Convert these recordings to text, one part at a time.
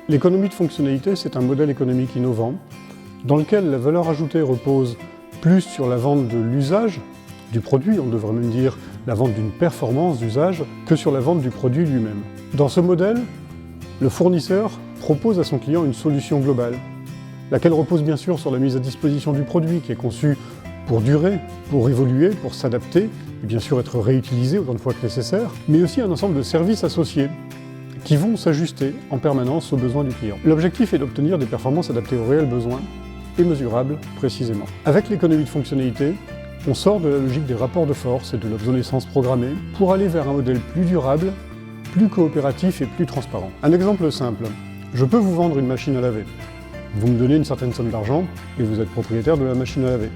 L'économie de fonctionnalité, c'est un modèle économique innovant dans lequel la valeur ajoutée repose plus sur la vente de l'usage du produit, on devrait même dire la vente d'une performance d'usage, que sur la vente du produit lui-même. Dans ce modèle, le fournisseur propose à son client une solution globale, laquelle repose bien sûr sur la mise à disposition du produit qui est conçu pour durer, pour évoluer, pour s'adapter, et bien sûr être réutilisé autant de fois que nécessaire, mais aussi un ensemble de services associés qui vont s'ajuster en permanence aux besoins du client. L'objectif est d'obtenir des performances adaptées aux réels besoins et mesurables précisément. Avec l'économie de fonctionnalité, on sort de la logique des rapports de force et de l'obsolescence programmée pour aller vers un modèle plus durable, plus coopératif et plus transparent. Un exemple simple, je peux vous vendre une machine à laver. Vous me donnez une certaine somme d'argent et vous êtes propriétaire de la machine à laver.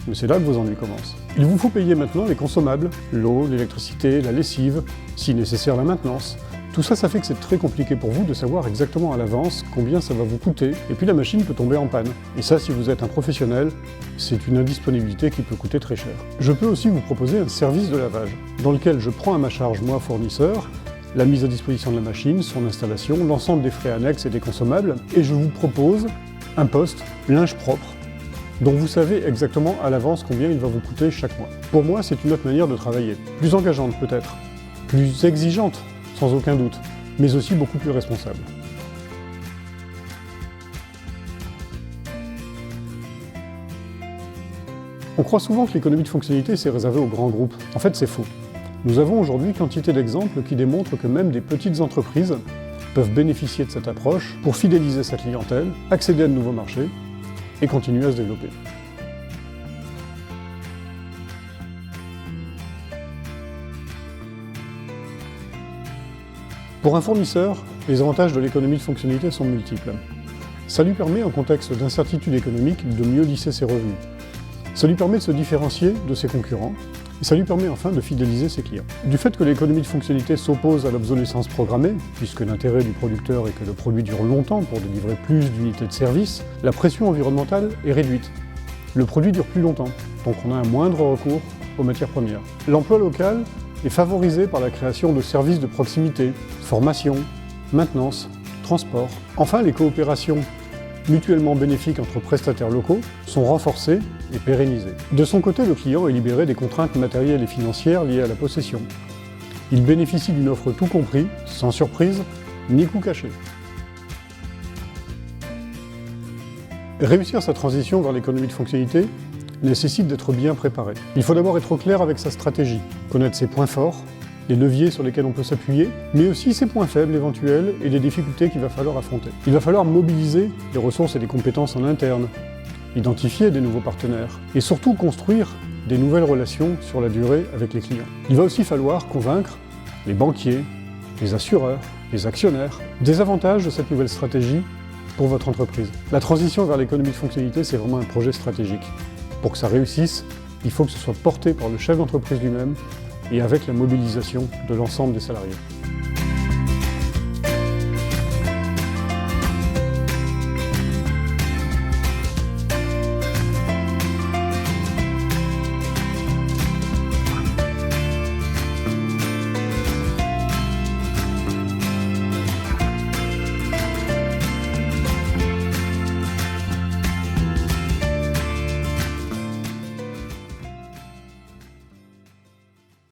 Mais c'est là que vos ennuis commencent. Il vous faut payer maintenant les consommables, l'eau, l'électricité, la lessive, si nécessaire la maintenance. Tout ça, ça fait que c'est très compliqué pour vous de savoir exactement à l'avance combien ça va vous coûter, et puis la machine peut tomber en panne. Et ça, si vous êtes un professionnel, c'est une indisponibilité qui peut coûter très cher. Je peux aussi vous proposer un service de lavage, dans lequel je prends à ma charge, moi, fournisseur, la mise à disposition de la machine, son installation, l'ensemble des frais annexes et des consommables, et je vous propose un poste, linge propre, dont vous savez exactement à l'avance combien il va vous coûter chaque mois. Pour moi, c'est une autre manière de travailler. Plus engageante peut-être, plus exigeante, sans aucun doute, mais aussi beaucoup plus responsable. On croit souvent que l'économie de fonctionnalité c'est réservé aux grands groupes. En fait, c'est faux. Nous avons aujourd'hui quantité d'exemples qui démontrent que même des petites entreprises peuvent bénéficier de cette approche pour fidéliser sa clientèle, accéder à de nouveaux marchés et continuer à se développer. Pour un fournisseur, les avantages de l'économie de fonctionnalité sont multiples. Ça lui permet, en contexte d'incertitude économique, de mieux lisser ses revenus. Ça lui permet de se différencier de ses concurrents, et ça lui permet enfin de fidéliser ses clients. Du fait que l'économie de fonctionnalité s'oppose à l'obsolescence programmée, puisque l'intérêt du producteur est que le produit dure longtemps pour délivrer plus d'unités de service, la pression environnementale est réduite. Le produit dure plus longtemps, donc on a un moindre recours aux matières premières. L'emploi local est favorisé par la création de services de proximité, formation, maintenance, transport. Enfin, les coopérations mutuellement bénéfiques entre prestataires locaux sont renforcées et pérennisées. De son côté, le client est libéré des contraintes matérielles et financières liées à la possession. Il bénéficie d'une offre tout compris, sans surprise, ni coût caché. Réussir sa transition vers l'économie de fonctionnalité nécessite d'être bien préparé. Il faut d'abord être au clair avec sa stratégie, connaître ses points forts, les leviers sur lesquels on peut s'appuyer, mais aussi ses points faibles éventuels et les difficultés qu'il va falloir affronter. Il va falloir mobiliser les ressources et les compétences en interne, identifier des nouveaux partenaires et surtout construire des nouvelles relations sur la durée avec les clients. Il va aussi falloir convaincre les banquiers, les assureurs, les actionnaires des avantages de cette nouvelle stratégie pour votre entreprise. La transition vers l'économie de fonctionnalité, c'est vraiment un projet stratégique. Pour que ça réussisse, il faut que ce soit porté par le chef d'entreprise lui-même et avec la mobilisation de l'ensemble des salariés.